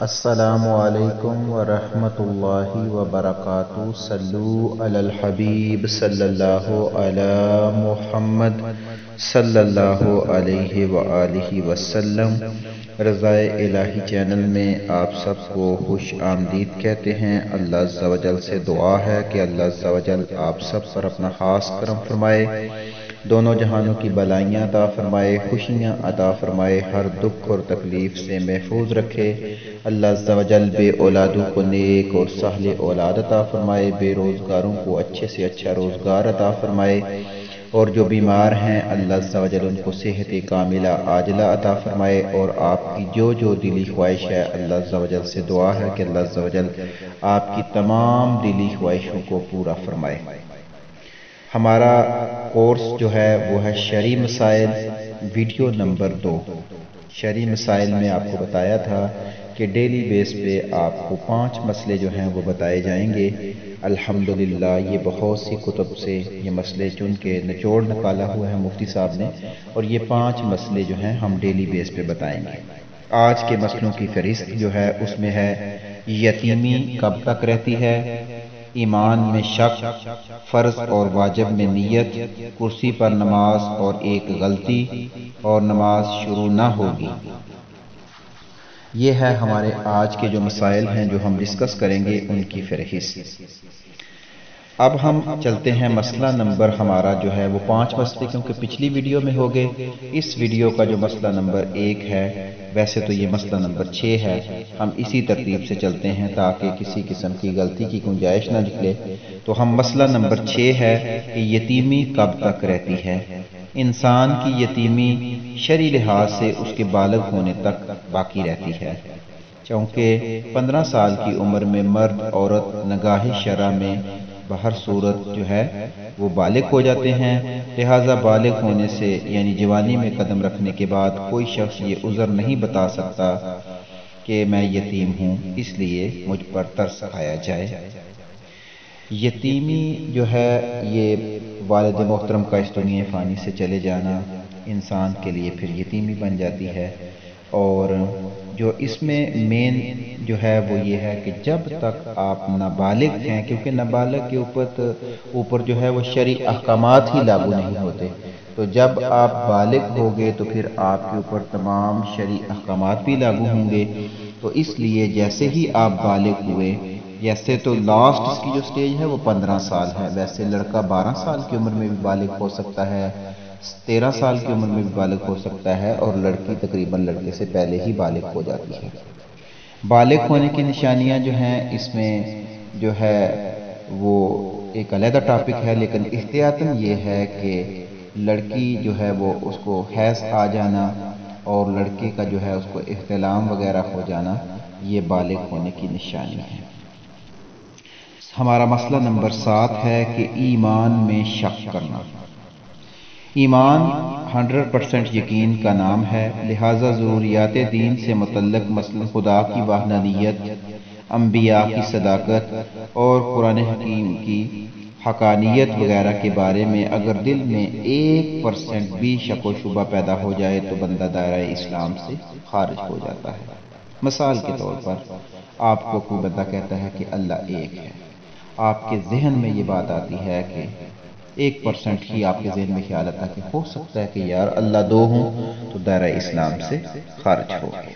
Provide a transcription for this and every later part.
السلام علیکم ورحمۃ اللہ وبرکاتہ۔ صلو علی الحبیب صلی اللہ علی محمد صلی اللہ علیہ وآلہ وسلم۔ رضائے الہی چینل میں آپ سب کو خوش آمدید کہتے ہیں۔ اللہ عز و جل سے دعا ہے کہ اللہ عز و جل آپ سب پر اپنا خاص کرم فرمائے، دونوں جہانوں کی بلائیاں عطا فرمائے، خوشیاں عطا فرمائے، ہر دکھ اور تکلیف سے محفوظ رکھے۔ اللہ عز و جل بے اولادوں کو نیک اور صالح اولاد عطا فرمائے، بے روزگاروں کو اچھے سے اچھا روزگار عطا فرمائے، اور جو بیمار ہیں اللہ عز و جل ان کو صحت کاملہ عاجلہ عطا فرمائے، اور آپ کی جو دلی خواہش ہے اللہ عز و جل سے دعا ہے کہ اللہ عز و جل آپ کی تمام دلی خواہشوں کو پورا فرمائے۔ ہمارا کورس جو ہے وہ ہے شرعی مسائل، ویڈیو نمبر 2۔ شرعی مسائل میں آپ کو بتایا تھا کہ ڈیلی بیس پہ آپ کو 5 مسئلے جو ہیں وہ بتائے جائیں گے۔ الحمدللہ یہ بہت سی کتب سے یہ مسئلے چن کے نچوڑ نکالا ہوا ہے مفتی صاحب نے، اور یہ 5 مسئلے جو ہیں ہم ڈیلی بیس پہ بتائیں گے۔ آج کے مسئلوں کی فہرست جو ہے اس میں ہے یتیمی کب تک رہتی ہے، ایمان میں شک، فرض اور واجب میں نیت، کرسی پر نماز اور ایک غلطی، اور نماز شروع نہ ہوگی۔ یہ ہے ہمارے آج کے جو مسائل ہیں جو ہم ڈسکس کریں گے ان کی فہرست۔ اب ہم چلتے ہیں مسئلہ نمبر ہمارا جو ہے وہ 5 مسئلے کیونکہ پچھلی ویڈیو میں ہو گئے، اس ویڈیو کا جو مسئلہ نمبر 1 ہے، ویسے تو یہ مسئلہ نمبر 6 ہے، ہم اسی ترتیب سے چلتے ہیں تاکہ کسی قسم کی غلطی کی گنجائش نہ نکلے۔ تو ہم مسئلہ نمبر 6 ہے کہ یتیمی کب تک رہتی ہے۔ انسان کی یتیمی شرعی لحاظ سے اس کے بالغ ہونے تک باقی رہتی ہے، چونکہ 15 سال کی عمر میں مرد عورت نگاہ شرع میں بہر صورت جو ہے وہ بالغ ہو جاتے ہیں، لہذا بالغ ہونے سے یعنی جوانی میں قدم رکھنے کے بعد کوئی شخص یہ عذر نہیں بتا سکتا کہ میں یتیم ہوں، اس لیے مجھ پر ترس کھایا جائے۔ یتیمی جو ہے یہ والد محترم کا اس دنیا فانی سے چلے جانا انسان کے لیے پھر یتیمی بن جاتی ہے، اور جو اس میں مین جو ہے وہ یہ ہے کہ جب تک آپ نابالغ ہیں، کیونکہ نابالغ کے اوپر جو ہے وہ شرعی احکامات ہی لاگو نہیں ہوتے، تو جب آپ بالغ ہوگے تو پھر آپ کے اوپر تمام شرعی احکامات بھی لاگو ہوں گے۔ تو اس لیے جیسے ہی آپ بالغ ہوئے، جیسے تو لاسٹ اس کی جو سٹیج ہے وہ 15 سال ہے، ویسے لڑکا 12 سال کی عمر میں بھی بالغ ہو سکتا ہے، 13 سال کی عمر میں بھی بالغ ہو سکتا ہے، اور لڑکی تقریباً لڑکے سے پہلے ہی بالغ ہو جاتی ہے۔ بالغ ہونے کی نشانیاں جو ہیں اس میں جو ہے وہ ایک علیحدہ ٹاپک ہے، لیکن احتیاطاً یہ ہے کہ لڑکی جو ہے وہ اس کو حیض آ جانا اور لڑکے کا جو ہے اس کو احتلام وغیرہ ہو جانا، یہ بالغ ہونے کی نشانی ہے۔ ہمارا مسئلہ نمبر 7 ہے کہ ایمان میں شک کرنا۔ ایمان 100% یقین کا نام ہے، لہذا ضروریات دین سے متعلق مثلا خدا کی وحدانیت، انبیاء کی صداقت اور قرآن حکیم کی حقانیت وغیرہ کے بارے میں اگر دل میں 1% بھی شک و شبہ پیدا ہو جائے تو بندہ دائرہ اسلام سے خارج ہو جاتا ہے۔ مثال کے طور پر آپ کو کوئی بندہ کہتا ہے کہ اللہ ایک ہے، آپ کے ذہن میں یہ بات آتی ہے کہ 1% ہی آپ کے ذہن میں خیال آتا ہے کہ ہو سکتا ہے کہ یار اللہ 2 ہوں، تو دائرہ اسلام سے خارج ہو گئے،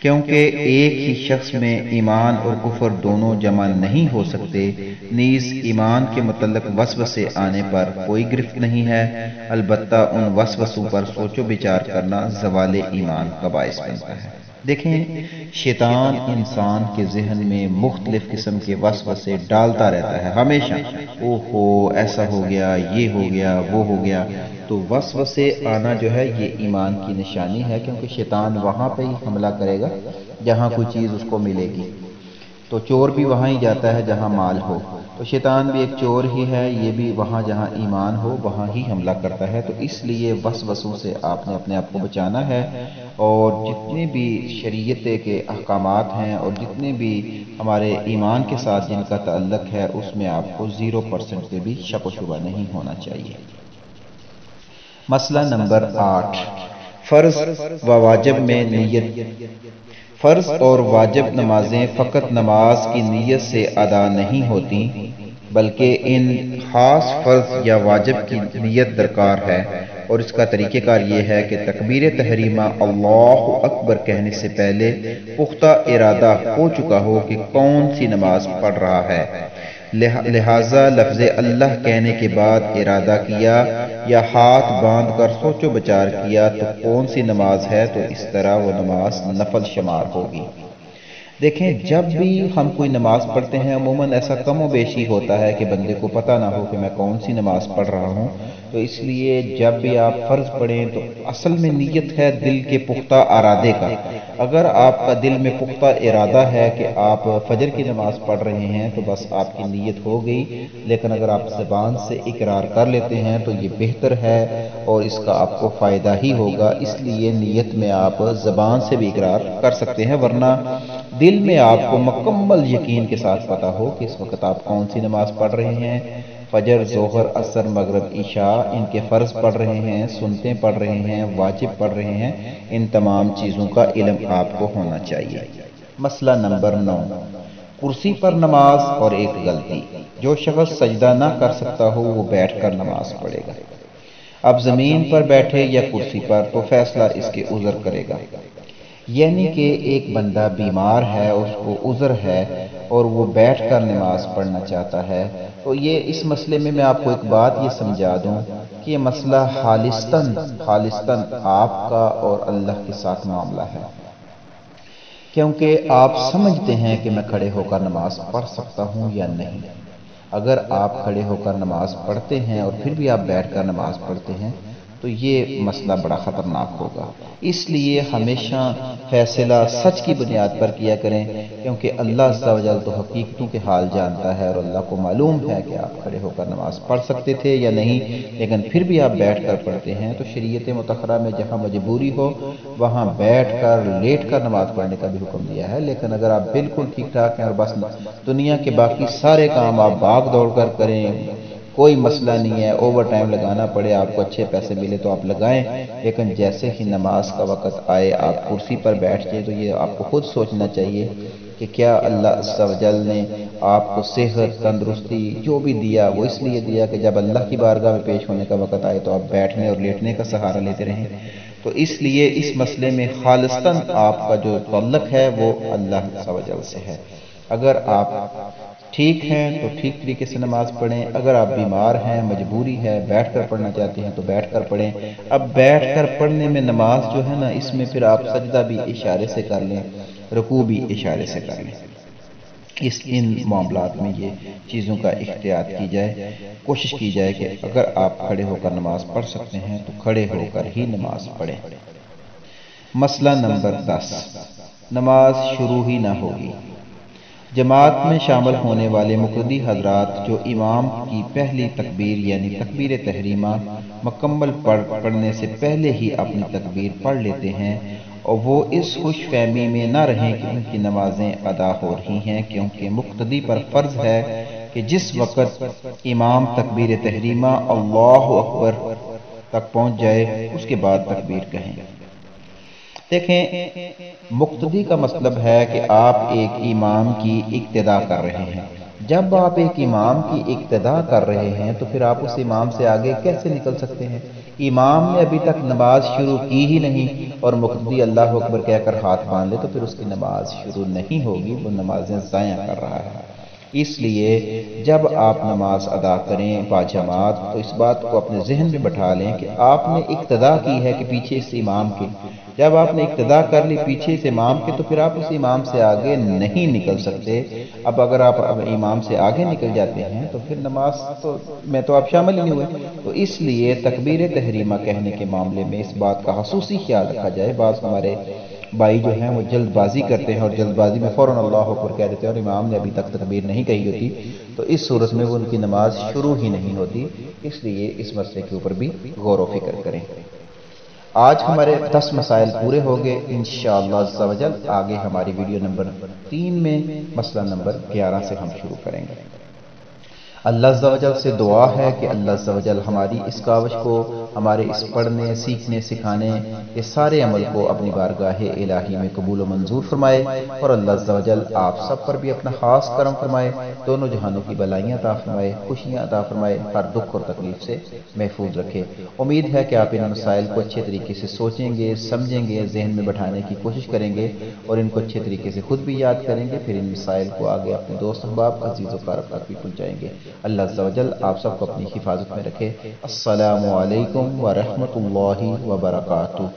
کیونکہ ایک ہی شخص میں ایمان اور کفر دونوں جمع نہیں ہو سکتے، نیز ایمان کے متعلق وسوسے آنے پر کوئی گرفت نہیں ہے، البتہ ان وسوسوں پر سوچ و بچار کرنا زوال ایمان کا باعث بنتا ہے۔ دیکھیں، شیطان انسان کے ذہن میں مختلف قسم کے وسوسے ڈالتا رہتا ہے ہمیشہ، اوہو ایسا ہو گیا، یہ ہو گیا، وہ ہو گیا، تو وسوسے آنا جو ہے یہ ایمان کی نشانی ہے، کیونکہ شیطان وہاں پہ ہی حملہ کرے گا جہاں کوئی چیز اس کو ملے گی، تو چور بھی وہاں ہی جاتا ہے جہاں مال ہو، تو شیطان بھی ایک چور ہی ہے، یہ بھی وہاں جہاں ایمان ہو وہاں ہی حملہ کرتا ہے۔ تو اس لیے وسوسوں سے آپ نے اپنے آپ کو بچانا ہے، اور جتنے بھی شریعت کے احکامات ہیں اور جتنے بھی ہمارے ایمان کے ساتھ جن کا تعلق ہے اس میں آپ کو 0% پہ بھی شک و شبہ نہیں ہونا چاہیے۔ مسئلہ نمبر 8، فرض و واجب میں نیت۔ فرض اور واجب نمازیں فقط نماز کی نیت سے ادا نہیں ہوتی، بلکہ ان خاص فرض یا واجب کی نیت درکار ہے، اور اس کا طریقہ کار یہ ہے کہ تکبیر تحریمہ اللہ اکبر کہنے سے پہلے پختہ ارادہ ہو چکا ہو کہ کون سی نماز پڑھ رہا ہے، لہذا لفظ اللہ کہنے کے بعد ارادہ کیا یا ہاتھ باندھ کر سوچ و بچار کیا تو کون سی نماز ہے، تو اس طرح وہ نماز نفل شمار ہوگی۔ دیکھیں، جب بھی ہم کوئی نماز پڑھتے ہیں عموماً ایسا کم و بیشی ہوتا ہے کہ بندے کو پتہ نہ ہو کہ میں کون سی نماز پڑھ رہا ہوں، تو اس لیے جب بھی آپ فرض پڑھیں تو اصل میں نیت ہے دل کے پختہ ارادے کا۔ اگر آپ کا دل میں پختہ ارادہ ہے کہ آپ فجر کی نماز پڑھ رہے ہیں تو بس آپ کی نیت ہو گئی، لیکن اگر آپ زبان سے اقرار کر لیتے ہیں تو یہ بہتر ہے اور اس کا آپ کو فائدہ ہی ہوگا، اس لیے نیت میں آپ زبان سے بھی اقرار کر سکتے ہیں، ورنہ دل میں آپ کو مکمل یقین کے ساتھ پتہ ہو کہ اس وقت آپ کون سی نماز پڑھ رہے ہیں، فجر، ظہر، عصر، مغرب، عشاء، ان کے فرض پڑھ رہے ہیں، سنتیں پڑھ رہے ہیں، واجب پڑھ رہے ہیں، ان تمام چیزوں کا علم آپ کو ہونا چاہیے۔ مسئلہ نمبر 9، کرسی پر نماز اور ایک غلطی۔ جو شخص سجدہ نہ کر سکتا ہو وہ بیٹھ کر نماز پڑھے گا۔ اب زمین پر بیٹھے یا کرسی پر تو فیصلہ اس کے عذر کرے گا، یعنی کہ ایک بندہ بیمار ہے، اس کو عذر ہے اور وہ بیٹھ کر نماز پڑھنا چاہتا ہے، تو یہ اس مسئلے میں آپ کو ایک بات یہ سمجھا دوں کہ یہ مسئلہ خالصتاً آپ کا اور اللہ کے ساتھ معاملہ ہے، کیونکہ آپ سمجھتے ہیں کہ میں کھڑے ہو کر نماز پڑھ سکتا ہوں یا نہیں۔ اگر آپ کھڑے ہو کر نماز پڑھتے ہیں اور پھر بھی آپ بیٹھ کر نماز پڑھتے ہیں تو یہ مسئلہ بڑا خطرناک ہوگا، اس لیے ہمیشہ فیصلہ سچ کی بنیاد پر کیا کریں، کیونکہ اللہ عز و جل تو حقیقتوں کے حال جانتا ہے اور اللہ کو معلوم ہے کہ آپ کھڑے ہو کر نماز پڑھ سکتے تھے یا نہیں، لیکن پھر بھی آپ بیٹھ کر پڑھتے ہیں، تو شریعت مطہرہ میں جہاں مجبوری ہو وہاں بیٹھ کر لیٹ کر نماز پڑھنے کا بھی حکم دیا ہے، لیکن اگر آپ بالکل ٹھیک ٹھاک ہیں اور بس دنیا کے باقی سارے کام آپ بھاگ دوڑ کر کریں، کوئی مسئلہ نہیں ہے، اوور ٹائم لگانا پڑے، آپ کو اچھے پیسے ملے تو آپ لگائیں، لیکن جیسے ہی نماز کا وقت آئے آپ کرسی پر بیٹھ جائیں تو یہ آپ کو خود سوچنا چاہیے کہ کیا اللہ عز و جل نے آپ کو صحت، تندرستی جو بھی دیا وہ اس لیے دیا کہ جب اللہ کی بارگاہ میں پیش ہونے کا وقت آئے تو آپ بیٹھنے اور لیٹنے کا سہارا لیتے رہیں۔ تو اس لیے اس مسئلے میں خالصتاً آپ کا جو تعلق ہے وہ اللہ عز و جل سے ہے۔ اگر آپ ٹھیک ہیں تو ٹھیک طریقے سے نماز پڑھیں، اگر آپ بیمار ہیں، مجبوری ہے، بیٹھ کر پڑھنا چاہتے ہیں تو بیٹھ کر پڑھیں۔ اب بیٹھ کر پڑھنے میں نماز جو ہے نا، اس میں پھر آپ سجدہ بھی اشارے سے کر لیں، رکوع بھی اشارے سے کر لیں، ان معاملات میں یہ چیزوں کا احتیاط کی جائے، کوشش کی جائے کہ اگر آپ کھڑے ہو کر نماز پڑھ سکتے ہیں تو کھڑے ہو کر ہی نماز پڑھیں۔ مسئلہ نمبر 10، نماز شروع ہی نہ ہوگی۔ جماعت میں شامل ہونے والے مقتدی حضرات جو امام کی پہلی تکبیر یعنی تکبیر تحریمہ مکمل پڑھنے سے پہلے ہی اپنی تکبیر پڑھ لیتے ہیں، اور وہ اس خوش فہمی میں نہ رہیں کہ ان کی نمازیں ادا ہو رہی ہیں، کیونکہ مقتدی پر فرض ہے کہ جس وقت امام تکبیر تحریمہ اللہ اکبر تک پہنچ جائے اس کے بعد تکبیر کہیں۔ دیکھیں، مقتدی کا مطلب ہے کہ آپ ایک امام کی اقتداء کر رہے ہیں۔ جب آپ ایک امام کی اقتداء کر رہے ہیں تو پھر آپ اس امام سے آگے کیسے نکل سکتے ہیں؟ امام نے ابھی تک نماز شروع کی ہی نہیں اور مقتدی اللہ اکبر کہہ کر ہاتھ باندھ لے تو پھر اس کی نماز شروع نہیں ہوگی، وہ نمازیں ضائع کر رہا ہے۔ اس لیے جب آپ نماز ادا کریں باجماعت تو اس بات کو اپنے ذہن میں بٹھا لیں کہ آپ نے اقتداء کی ہے کہ پیچھے اس امام کے، جب آپ نے اقتداء کر لی پیچھے اس امام کے تو پھر آپ اس امام سے آگے نہیں نکل سکتے۔ اب اگر آپ امام سے آگے نکل جاتے ہیں تو پھر نماز میں تو آپ شامل ہی نہیں ہوئے۔ تو اس لیے تکبیر تحریمہ کہنے کے معاملے میں اس بات کا خصوصی خیال رکھا جائے۔ بعض ہمارے بھائی جو ہیں وہ جلد بازی کرتے ہیں اور جلد بازی میں فوراً اللہ اکبر کہہ دیتے ہیں اور امام نے ابھی تک تکبیر نہیں کہی ہوتی، تو اس صورت میں وہ ان کی نماز شروع ہی نہیں ہوتی۔ اس لیے اس مسئلے کے اوپر بھی غور و فکر کریں۔ آج ہمارے 10 مسائل پورے ہو گئے، انشاءاللہ عز و جل آگے ہماری ویڈیو نمبر 3 میں مسئلہ نمبر 11 سے ہم شروع کریں گے۔ اللہ عز و جل سے دعا ہے کہ اللہ عز و جل ہماری اس کاوش کو، ہمارے اس پڑھنے، سیکھنے، سکھانے، یہ سارے عمل کو اپنی بارگاہ الہی میں قبول و منظور فرمائے، اور اللہ عز و جل آپ سب پر بھی اپنا خاص کرم فرمائے، دونوں جہانوں کی بلائیاں عطا فرمائے، خوشیاں عطا فرمائے، ہر دکھ اور تکلیف سے محفوظ رکھے۔ امید ہے کہ آپ ان مسائل کو اچھے طریقے سے سوچیں گے، سمجھیں گے، ذہن میں بٹھانے کی کوشش کریں گے، اور ان کو اچھے طریقے سے خود بھی یاد کریں گے، پھر ان مسائل کو آگے اپنے دوست احباب، عزیز و اقارب تک بھی پہنچائیں گے۔ اللہ عز و جل آپ سب کو اپنی حفاظت میں رکھے۔ السلام علیکم ورحمۃ اللہ وبرکاتہ۔